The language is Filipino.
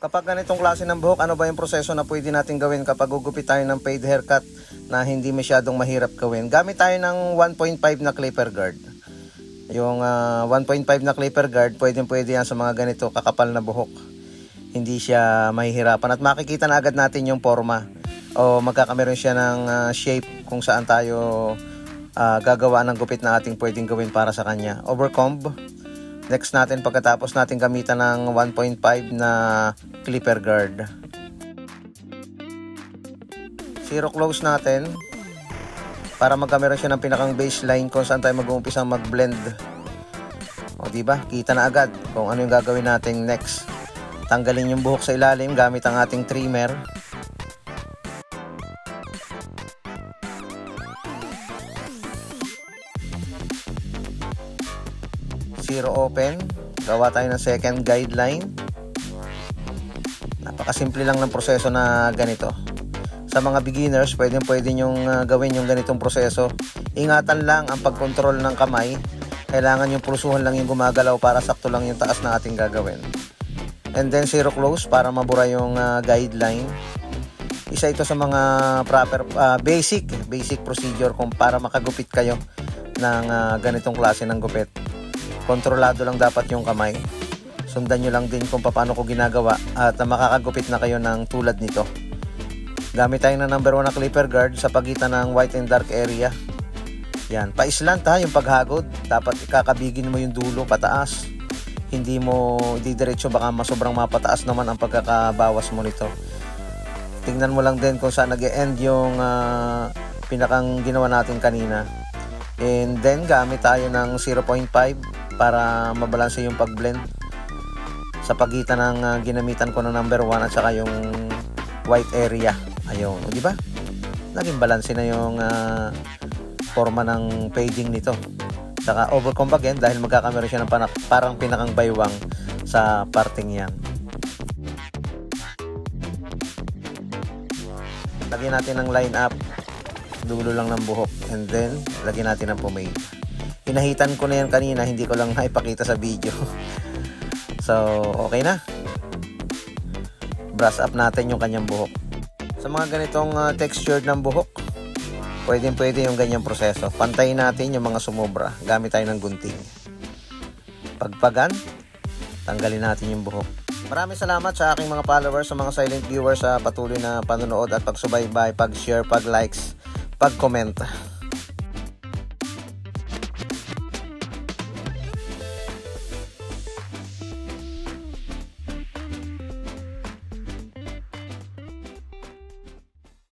Kapag ganitong klase ng buhok, ano ba yung proseso na pwede natin gawin kapag gugupit tayo ng fade haircut na hindi masyadong mahirap gawin? Gamit tayo ng 1.5 na clipper guard. Yung 1.5 na clipper guard, pwede yan sa mga ganito kakapal na buhok. Hindi siya mahihirapan at makikita na agad natin yung forma o magkakameron siya ng shape kung saan tayo gagawa ng gupit na ating pwedeng gawin para sa kanya. Overcomb. Next natin, pagkatapos natin gamitan ng 1.5 na clipper guard. Zero close natin para magkameron siya ng pinakang baseline kung saan tayo mag-uumpisang mag-blend. O diba? Kita na agad kung ano yung gagawin natin next. Tanggalin yung buhok sa ilalim gamit ang ating trimmer. Zero open. Gawa tayo ng second guideline. Napakasimple lang ng proseso na ganito. Sa mga beginners, pwede nyong gawin yung ganitong proseso. Ingatan lang ang pagkontrol ng kamay. Kailangan yung pulsuhan lang yung gumagalaw para sakto lang yung taas na ating gagawin. And then zero close para mabura yung guideline. Isa ito sa mga proper basic procedure kung para makagupit kayo ng ganitong klase ng gupit. Kontrolado lang dapat yung kamay. Sundan nyo lang din kung paano ko ginagawa at makakagupit na kayo ng tulad nito. Gamit tayo ng number 1 na clipper guard sa pagitan ng white and dark area. Yan, pa-slant ha yung paghagod. Dapat ikakabigin mo yung dulo pataas. Hindi mo didiretso, baka sobrang mapataas naman ang pagkakabawas mo nito. Tingnan mo lang din kung saan nag-e-end yung pinakang ginawa natin kanina. And then gamit tayo ng 0.5 para mabalanse yung pag-blend sa pagitan ng ginamitan ko ng number 1 at saka yung white area. Ayun, di ba? Naging balanse na yung forma ng fading nito. Saka overcomb again dahil magkakameron siya ng parang pinakang baywang sa parting yan. Lagyan natin ng line up, dulo lang ng buhok, and then lagyan natin ng pomade. Hinahitan ko na yan kanina, hindi ko lang naipakita sa video. So, okay na. Brush up natin yung kanyang buhok. Sa mga ganitong textured ng buhok, pwede yung ganyang proseso. Pantayin natin yung mga sumobra. Gamit tayo ng gunting. Pagpagan, tanggalin natin yung buhok. Maraming salamat sa aking mga followers, sa mga silent viewers sa patuloy na panonood at pagsubaybay, pag-share, pag-likes, pag-comment.